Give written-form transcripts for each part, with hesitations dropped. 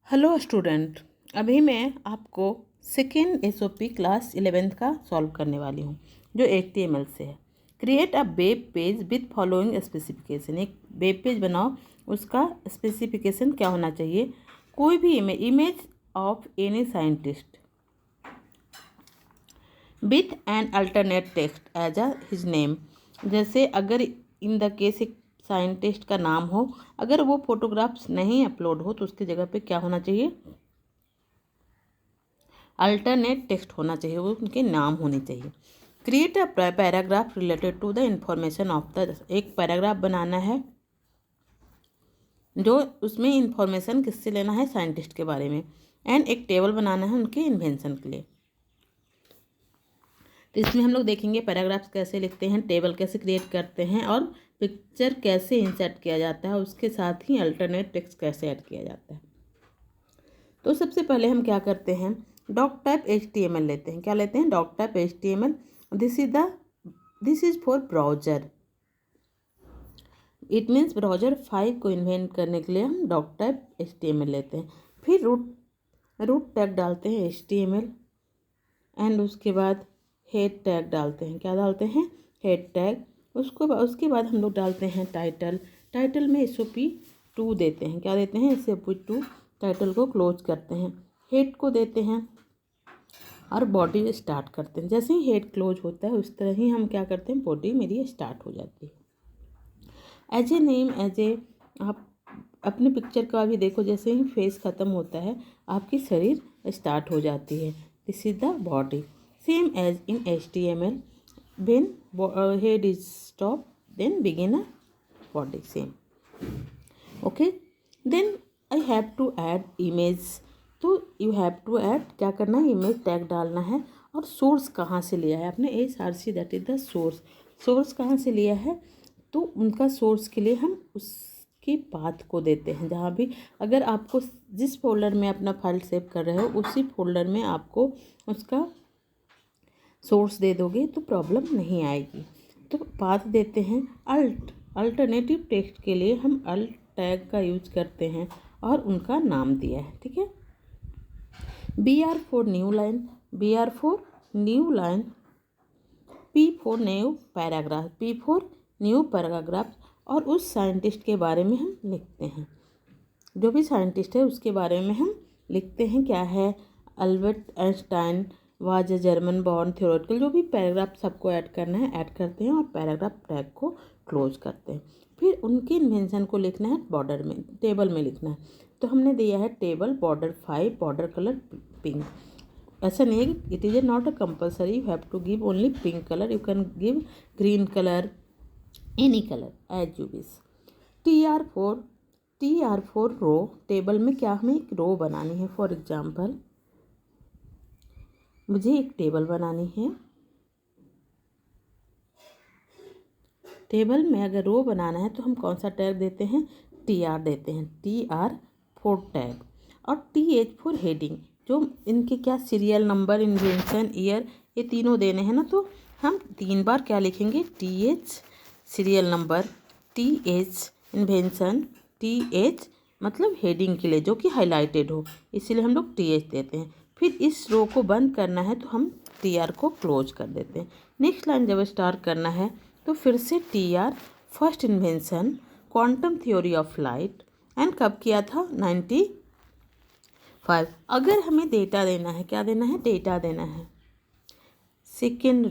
Hello student, अभी मैं आपको सेकेंड एसओपी क्लास 11th का सॉल्व करने वाली हूँ जो HTML से है। Create a web page with following specification. एक वेब पेज बनाओ, उसका स्पेसिफिकेशन क्या होना चाहिए। कोई भी image of any scientist with an alternate text as a his name. जैसे अगर इन द केस एक साइंटिस्ट का नाम हो, अगर वो फोटोग्राफ्स नहीं अपलोड हो तो उसकी जगह पे क्या होना चाहिए, अल्टरनेट टेक्स्ट होना चाहिए, वो उनके नाम होने चाहिए। Create a paragraph related to the information of the. एक पैराग्राफ बनाना है जो उसमें इंफॉर्मेशन किससे लेना है, साइंटिस्ट के बारे में। एंड एक टेबल बनाना है उनके इन्वेंशन के लिए। तो इसमें हम लोग देखेंगे पैराग्राफ्स कैसे लिखते हैं, टेबल कैसे क्रिएट करते हैं और पिक्चर कैसे इंसर्ट किया जाता है, उसके साथ ही अल्टरनेट टेक्स्ट कैसे ऐड किया जाता है। तो सबसे पहले हम क्या करते हैं, डॉक टाइप HTML लेते हैं। क्या लेते हैं, doctype HTML। This is for browser. It means browser 5 को इन्वेंट करने के लिए हम डॉक टाइप HTML लेते हैं। फिर रूट टैग डालते हैं HTML एंड उसके बाद हेड टैग डालते हैं। क्या डालते हैं, हेड टैग। उसके बाद हम लोग डालते हैं टाइटल में SOP2 देते हैं। क्या देते हैं, SOP2। टाइटल को क्लोज करते हैं, हेड को देते हैं और बॉडी स्टार्ट करते हैं। जैसे ही हेड क्लोज होता है उस तरह ही हम क्या करते हैं, बॉडी मेरी स्टार्ट हो जाती है। एज ए नेम, आप अपने पिक्चर का भी देखो, जैसे ही फेस ख़त्म होता है आपकी शरीर स्टार्ट हो जाती है। This is the body. Same as in HTML, when head is stop then begin a body, same. Okay, then I have to add image। तो you have to add, क्या करना है, इमेज टैग डालना है। और सोर्स कहाँ से लिया है आपने, SRC, that is the source. Source कहाँ से लिया है, तो उनका सोर्स के लिए हम उसके पाथ को देते हैं। जहाँ भी अगर आपको जिस फोल्डर में अपना फाइल सेव कर रहे हो उसी फोल्डर में आपको उसका सोर्स दे दोगे तो प्रॉब्लम नहीं आएगी। तो पाथ देते हैं। अल्टरनेटिव टेक्स्ट के लिए हम अल्ट टैग का यूज करते हैं और उनका नाम दिया है, ठीक है। BR for new line, BR for new line, P for new paragraph, P for new paragraph. और उस साइंटिस्ट के बारे में हम लिखते हैं, जो भी साइंटिस्ट है उसके बारे में हम लिखते हैं। क्या है, Albert Einstein was a German born theoretical. जो भी पैराग्राफ सबको ऐड करना है ऐड करते हैं और पैराग्राफ टैग को क्लोज करते हैं। फिर उनके इन्वेंशन को लिखना है बॉर्डर में, टेबल में लिखना है। तो हमने दिया है table border 5, border colour pink. ऐसा नहीं है, it is not a compulsory, you have to give only pink colour, you can give green colour, any colour as you wish. TR4 row. Table में क्या हमें एक रो बनानी है। फॉर एग्जाम्पल मुझे एक टेबल बनानी है। टेबल में अगर रो बनाना है तो हम कौन सा टैग देते हैं, TR देते हैं, TR4 टैग। और TH फॉर हेडिंग। जो इनके क्या सीरियल नंबर, इन्वेंशन, ईयर, ये तीनों देने हैं ना, तो हम 3 बार क्या लिखेंगे, TH serial number, TH invention, TH मतलब हेडिंग के लिए जो कि हाईलाइटेड हो, इसीलिए हम लोग TH देते हैं। फिर इस रो को बंद करना है तो हम TR को क्लोज कर देते हैं। नेक्स्ट लाइन जब स्टार्ट करना है तो फिर से TR first invention quantum theory of light and कब किया था, 95। अगर हमें डेटा देना है, क्या देना है, डेटा देना है। सेकेंड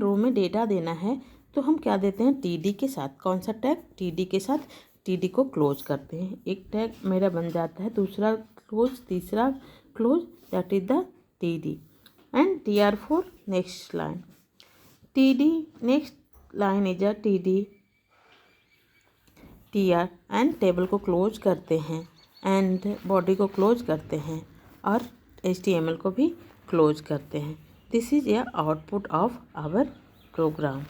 रो में डेटा देना है तो हम क्या देते हैं, TD के साथ। कौन सा टैग, TD के साथ। TD को क्लोज करते हैं, एक टैग मेरा बन जाता है, दूसरा क्लोज, तीसरा close, that is the TD। And TR4 next line, TD next line is a TD TR। And table को क्लोज करते हैं एंड बॉडी को क्लोज करते हैं और HTML को भी क्लोज करते हैं। This is a output of our program.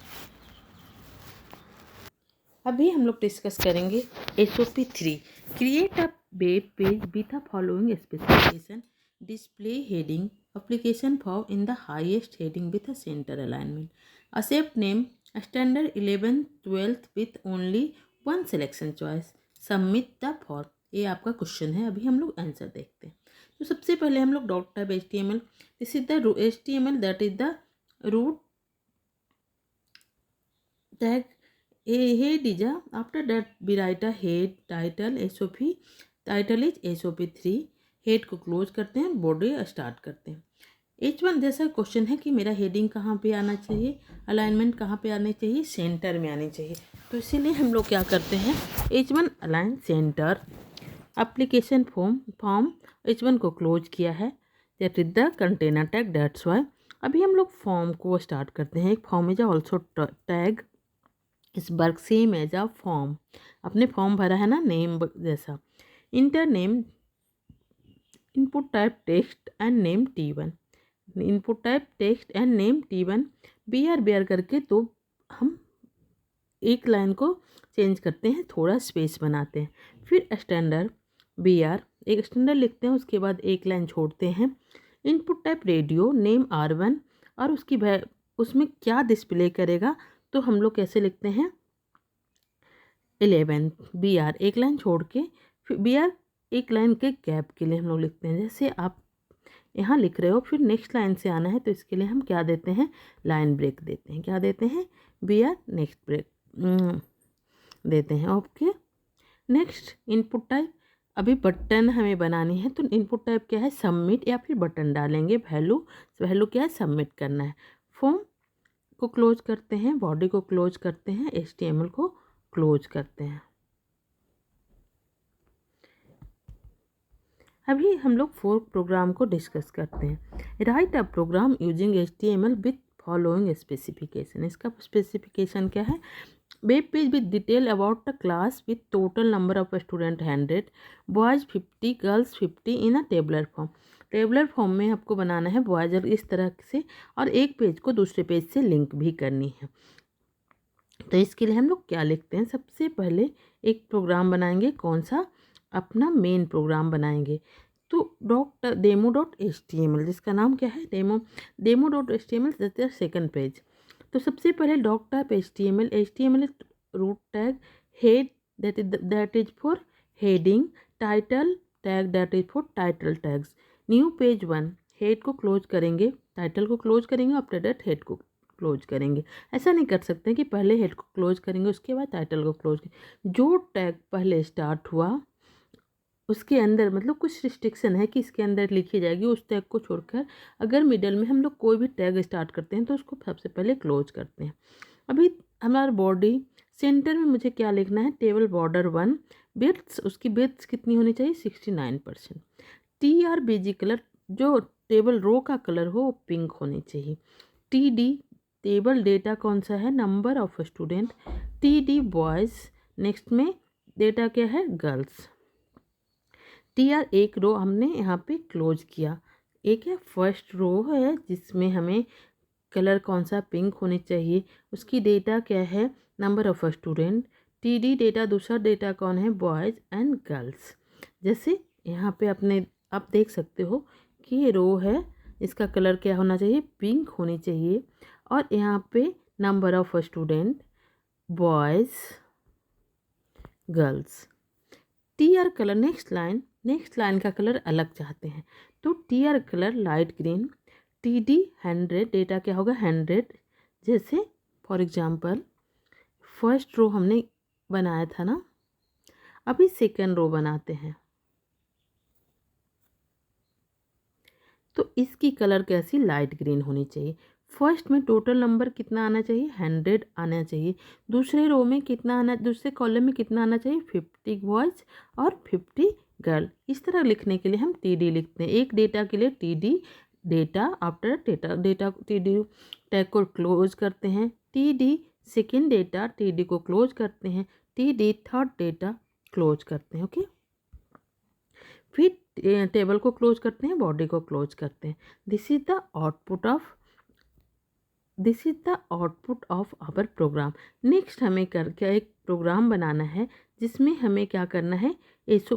अभी हम लोग डिस्कस करेंगे SOP3। Create a web page with a following specification, display heading, application form in the highest heading with a center alignment, a shape name, a standard 11th 12th with only one selection choice, submit the form. ये आपका question है, अभी हम लोग answer देखते हैं। तो सबसे पहले हम लोग doctype HTML, this is the HTML that is the root tag head is a, after that we write a head title SOP, title is SOP3, head को क्लोज करते हैं, बॉडी स्टार्ट करते हैं। H1 जैसा question है कि मेरा heading कहाँ पे आना चाहिए, अलाइनमेंट कहाँ पे आनी चाहिए, सेंटर में आनी चाहिए। तो इसीलिए हम लोग क्या करते हैं, H1 align centre, application form H1 को क्लोज किया है, that is the container tag, that's why. अभी हम लोग फॉर्म को स्टार्ट करते हैं। एक form is also tag is work same as a form, अपने फॉर्म भरा है ना नेम जैसा। Enter name, input type text and name T1, input type text and name T1, BR करके तो हम एक लाइन को चेंज करते हैं, थोड़ा स्पेस बनाते हैं। फिर स्टैंडर्ड BR, एक स्टैंडर्ड लिखते हैं, उसके बाद एक लाइन छोड़ते हैं। Input type radio, name R1, और उसमें क्या डिस्प्ले करेगा तो हम लोग कैसे लिखते हैं 11 BR, एक लाइन छोड़ के, फिर BR एक लाइन के गैप के लिए हम लोग लिखते हैं। जैसे आप यहाँ लिख रहे हो, फिर नेक्स्ट लाइन से आना है तो इसके लिए हम क्या देते हैं, लाइन ब्रेक देते हैं। क्या देते हैं, BR नेक्स्ट ब्रेक देते हैं। ओके, नेक्स्ट इनपुट टाइप, अभी बटन हमें बनानी है तो इनपुट टाइप क्या है, सबमिट या फिर बटन डालेंगे। वैल्यू क्या है, सबमिट करना है। फॉर्म को क्लोज करते हैं, बॉडी को क्लोज करते हैं, HTML को क्लोज करते हैं। अभी हम लोग फोर्क प्रोग्राम को डिस्कस करते हैं। Write a program using HTML with following specification. इसका स्पेसिफिकेशन क्या है, web page with detail about the class with total number of student 100, boys 50, girls 50 in a tabular form. Tabular form में आपको बनाना है boys इस तरह से, और एक पेज को दूसरे पेज से लिंक भी करनी है। तो इसके लिए हम लोग क्या लिखते हैं, सबसे पहले एक प्रोग्राम बनाएंगे, कौन सा, अपना मेन प्रोग्राम बनाएंगे। तो demo.html, जिसका नाम क्या है, demo.html, that is second page. तो सबसे पहले doctype HTML root tag, head that is for heading, title tag that is for title tags. New page 1, head को क्लोज करेंगे, टाइटल को क्लोज करेंगे, आफ्टर दैट हेड को close करेंगे। ऐसा नहीं कर सकते कि पहले हेड को क्लोज करेंगे उसके बाद टाइटल को क्लोज करेंगे। जो टैग पहले स्टार्ट हुआ उसके अंदर, मतलब कुछ रिस्ट्रिक्शन है कि इसके अंदर लिखी जाएगी, उस टैग को छोड़कर अगर मिडल में हम लोग कोई भी टैग स्टार्ट करते हैं तो उसको सबसे पहले क्लोज करते हैं। अभी हमारा बॉडी सेंटर में मुझे क्या लिखना है, टेबल बॉर्डर 1, विड्थ, उसकी विड्थ कितनी होनी चाहिए, 69%। TRBG कलर, जो टेबल रो का कलर हो वो पिंक होनी चाहिए। TD टेबल डेटा कौन सा है, number of student. TD boys, next में डेटा क्या है, गर्ल्स। TR एक रो हमने यहाँ पे क्लोज किया, एक है फर्स्ट रो है जिसमें हमें कलर कौन सा, पिंक होनी चाहिए, उसकी डेटा क्या है, number of student. TD data, दूसरा डेटा कौन है, बॉयज़ एंड गर्ल्स। जैसे यहाँ पे आप देख सकते हो कि ये रो है, इसका कलर क्या होना चाहिए, पिंक होनी चाहिए, और यहाँ पे number of student, boys, girls. TR colour, next line का कलर अलग चाहते हैं तो TR colour light green. TD 100, data क्या होगा, 100। जैसे फॉर एग्जांपल फर्स्ट रो हमने बनाया था ना, अभी सेकंड रो बनाते हैं तो इसकी कलर कैसी, लाइट ग्रीन होनी चाहिए। फर्स्ट में टोटल नंबर कितना आना चाहिए, 100 आना चाहिए। दूसरे रो में कितना आना, दूसरे कॉलम में कितना आना चाहिए, 50 बॉयज़ और 50 गर्ल। इस तरह लिखने के लिए हम TD लिखते हैं, एक डेटा के लिए TD data, after data TD tag को क्लोज करते हैं। TD सेकेंड डेटा, TD को क्लोज करते हैं। TD थर्ड डेटा क्लोज करते हैं। ओके, फिर टेबल को क्लोज करते हैं, बॉडी को क्लोज करते हैं। This is the output of our program. Next हमें करके एक प्रोग्राम बनाना है जिसमें हमें क्या करना है, इसको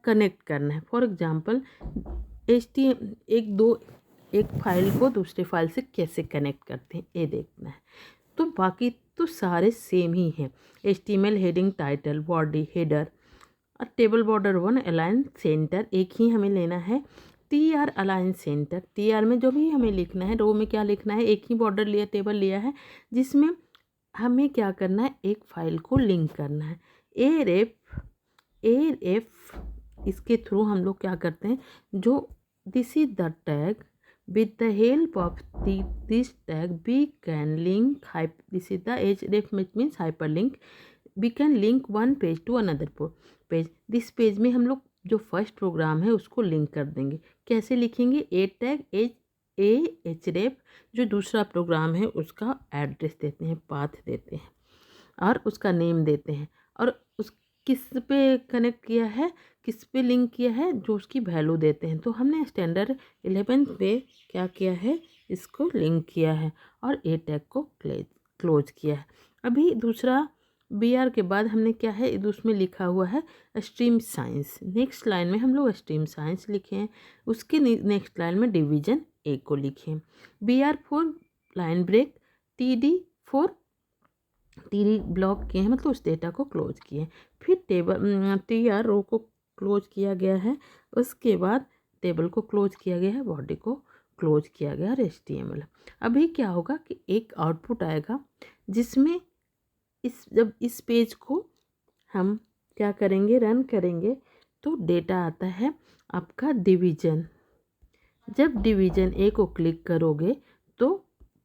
कनेक्ट करना है। फॉर एग्जांपल एक फाइल को दूसरे फाइल से कैसे कनेक्ट करते हैं ये देखना है। तो बाकी तो सारे सेम ही हैं। HTML heading, title, body, header और टेबल बॉर्डर 1 अलाइन सेंटर एक ही हमें लेना है। TR अलाइन सेंटर, TR में जो भी हमें लिखना है, रो में क्या लिखना है, एक ही बॉर्डर लिया, टेबल लिया है, जिसमें हमें क्या करना है, एक फाइल को लिंक करना है। ARF इसके थ्रू हम लोग क्या करते हैं, जो this is the tag with the help of this tag we can link this is the href means hyperlink, we can link one page to another page। This page में हम लोग जो फर्स्ट प्रोग्राम है उसको link कर देंगे। कैसे लिखेंगे, ए टैग href जो दूसरा प्रोग्राम है उसका एड्रेस देते हैं, पाथ देते हैं और उसका नेम देते हैं, और उस किस पे कनेक्ट किया है, किस पे लिंक किया है, जो उसकी वैल्यू देते हैं। तो हमने स्टैंडर्ड 11 पे क्या किया है, इसको लिंक किया है और ए टैग को क्लोज किया है। अभी दूसरा BR के बाद हमने क्या है, उसमें लिखा हुआ है स्ट्रीम साइंस। नेक्स्ट लाइन में हम लोग स्ट्रीम साइंस लिखे हैं, उसके नेक्स्ट लाइन में डिवीजन ए को लिखे हैं। BR for line break, TD block किए हैं, मतलब उस डेटा को क्लोज किए हैं। फिर TR रो को क्लोज किया गया है, उसके बाद टेबल को क्लोज किया गया है, बॉडी को क्लोज किया गया और HTML। अभी क्या होगा कि एक आउटपुट आएगा जिसमें जब इस पेज को हम क्या करेंगे, रन करेंगे, तो डेटा आता है आपका डिवीजन। जब डिवीजन ए को क्लिक करोगे तो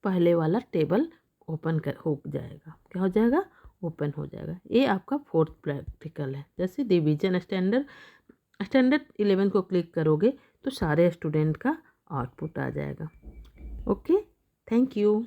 पहले वाला टेबल हो जाएगा। क्या हो जाएगा, ओपन हो जाएगा। ये आपका 4th प्रैक्टिकल है। जैसे डिवीजन स्टैंडर्ड 11 को क्लिक करोगे तो सारे स्टूडेंट का आउटपुट आ जाएगा। Okay, thank you.